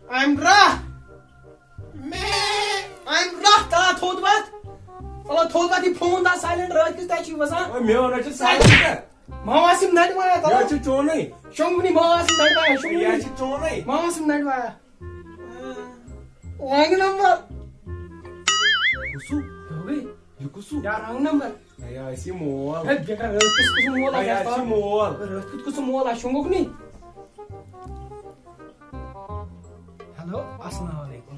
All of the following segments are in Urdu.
I'm Ra. I'm Ra. Tala thod bat the phone da silent rah kis tachi wasa. Me ona chu silent. Mawasim nadwaya tala. Ya chu chonai. Shongni mawasim nadwaya. Ya Shongni chu chonai. mawasim nadwaya. Wrong number. Kusu. Hogi. You kusu. Ya wrong number. Ya isi mol. Hey, beka rah kis mola Ya isi ya. mol. Rah kis mola shongokni. Hello, assalamu alaikum.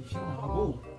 Isha mahbub.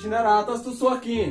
Shina ratas tu sokin.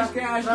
ashke ashke.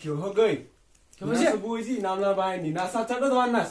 Kyo ho gai. Kyo ho je? Buzi namla baini. Nasa chada dwanas.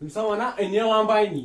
Tumsa wana enya lam baini.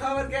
Khabar kya?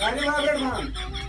Kani babred man.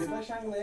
Dita shang ne.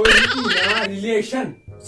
Oh, relation.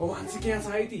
Oh, hansi kya saiti?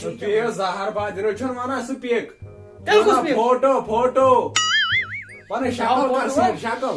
So pe zahar ba dino chon mana speak. Tel ko speak Photo. Pane shakal kar shakal.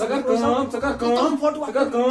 Sakar kam.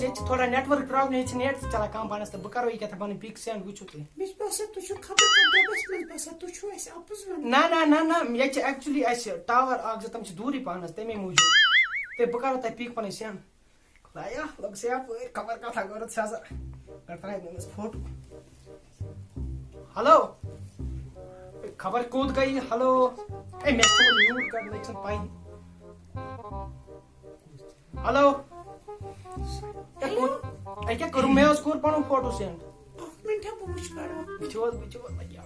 یہ تھوڑا نیٹ ورک پرابلم یہ نیٹ چلان کم پہنس تو بہ کرو یہ کیا پن پک سینڈ وچو تھی نا یہ ایکچولی ٹاور اخ تم دوری پہنس تمے موجود تو بہ کرو تہ پک پن سینڈ خدایا لگ سے خبر کتھا کرت سا ترائی دس فوٹو ہلو خبر کود گئی ہلو اے میں تو میوٹ کر لیکن پائی ہلو اے کیا کروں میں اس کو پنن فوٹو سینڈ بچو کیا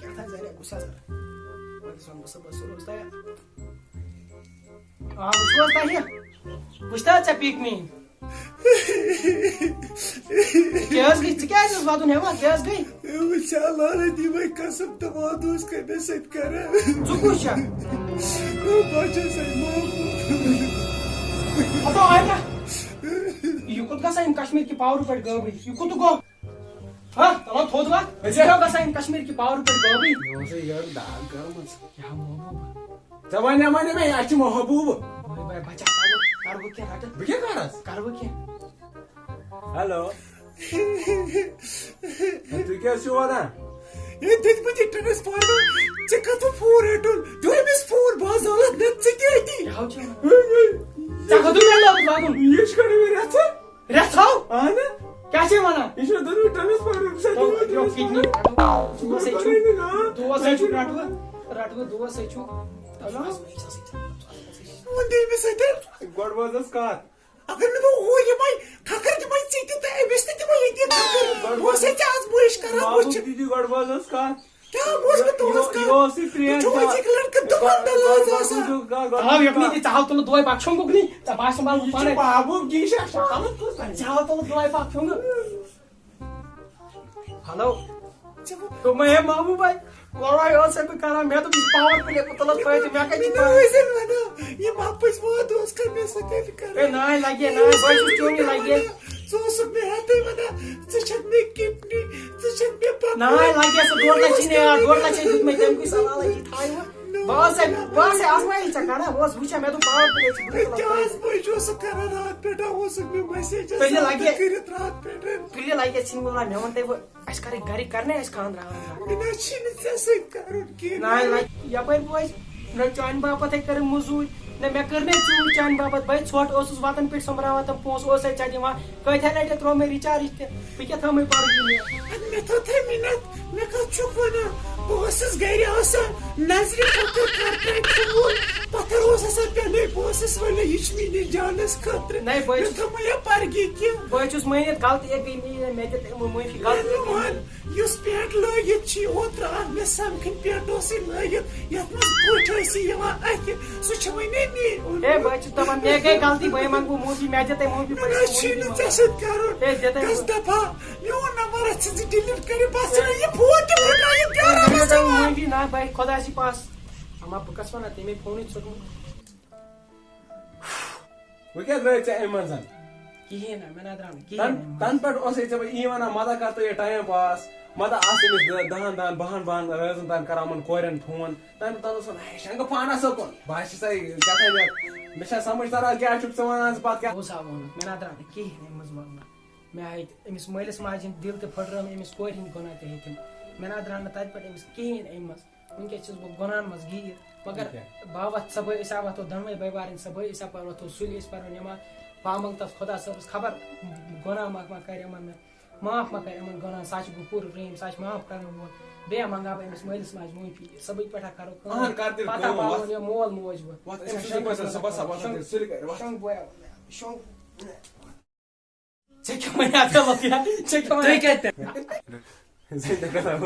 تھا ذرا غصہ سر بس روز تا بچو تا یہ بچتا چا پیک می کیاس گئی کیاس واتن ہوا کیاس گئی اللہ دی وے قسم تو وادوس کے میں ست کرے چکوشا بچے سے ابو آیا یہ کت گسا کشمیر کی پاور پٹ گوبی یہ کت گو ہاں تلا تھود وا یہ گسا کشمیر کی پاور پٹ گوبی سے یار دال کرمس کیا محبوب زمانے میں اچ محبوب بھائی بچا کرو کیا رٹ بہ کیا کرس کرو کیا ہیلو تو کیا چھو ونان یہ دت مجھے ٹرانسفارمر چکا تو فور ایٹل جو مس فور باز حالت نت سکی دی کیا ہو چھ چکا تو میں لوگ لاگن یہ کڑی میرے ہاتھ رتھاو آن کیا چھ ونا یہ دونوں ٹرانسفارمر سے تو کتنی دو سے دو سے چھو ون دی مس ایٹل گوڈ وازس کار اگر نہ وہ یہ میں کھکر دی میں چیتی تے وست دی میں یہ کھکر وہ سے چاز بوش کرا بابو دیدی گوڈ وازس کار کیا بوس میں تو اس کا یہ سی ٹرین جو ایک لڑکا دکان لاز اسا ہاں یکنی دی چاہو تو دوے باک چھنگو کنی تا باش مال پانے بابو کی شامت کو چاہو تو دوے باک چھنگو ہلو تو میں مامو بھائی ورائی اور سے بھی کرا میں تو پاور پلے پتلت پے تے میں کہتی نوزن ونا یہ واپس وہ دوست کا میں سکل کر اے نای لگے نای باش چونی لگے سو سب میں ہتے ونا چچن میں کڈنی چچن میں پاپا نای لگے سو دوڑ لچنے دوڑ لچنے دت میں تم کی سوال ہے تھائی بس آسمائی چکانا بس وچا میں تو پاور پلے کیاس بوجو سکر رات بیٹا وہ سب میں میسج پہلے لگے کرت رات بیٹا پہلے لگے چھن مولا میں ونتے اس کرے گری کرنے اس کاندرا بنا چین سے سک کرون کی نای لگ یا پر بوش نہ چان باپت کر مزور نہ میں کرنے چور چان باپت بھائی چھوٹ اوسس واتن پیٹ سمراوا تم پونس اوسے چاٹی وا کتھ لٹ ترو میں ریچارج تے پکے تھا میں پار گئی میں تو تھے منت میں کا چوکنا بوسس گیری آسا نظر پتر کرتے چھول پتر اوسس پہلے بوسس ولا یشمینی جانس خاطر نہیں بھائی تو میں پار گئی کی بھائی چس مینت غلطی ایک گئی میں تے معافی غلطی یس پیٹ لگت چھ اوتر میں سمکھن پیٹو سی لگت یت مس پوچھے سی یوا اک سو چھ ونے نی اے بھائی چ تمن میں گئی غلطی بھائی من کو معافی میں تے معافی پر چین چسد کرو کس دفعہ یو نمبر چھ ڈیلیٹ کری بس یہ فون تے پھٹائی کر معافی نہ بھائی خدا سی پاس ہم بکس ونا تے میں فون چھوڑ وہ کیا درے چ ایمنزن کی ہے نا میں نہ درام کی تن پٹ اوسے چ ای ونا مدا کرتے یہ ٹائم پاس مدا آسمس دہان دان بہان رازن تان کرامن کورن فون تن تن سن شنگ پانا سکون باش سای کیا تھا مشا سمجھ تارا کیا چھ سوان بات کیا اوسا ون میں نہ درام کی ہے مزمان میں آئی امس مالس ماجن دل تے پھٹرم امس کورن گنا تے ہتم میں نہ درام تات پٹ امس کین امس ان کے چھ گنان مز گیر مگر باوت سب حساب تو دنوے بے بارن سب حساب پر تو سلیس پر نماز پامنگ تس خدا صاحب خبر گناہ ما کرے من معاف ما کرے من گناہ سچ گو پور رحم سچ معاف کرن وول بے منگا بے مس مالس ماج معافی سب پٹھا کرو پتہ پاون یہ مول موج وات شنگ بس سب سلی کر شنگ بویا شنگ چیک میں آتا لطیا چیک میں کہتے ہیں زندہ کرا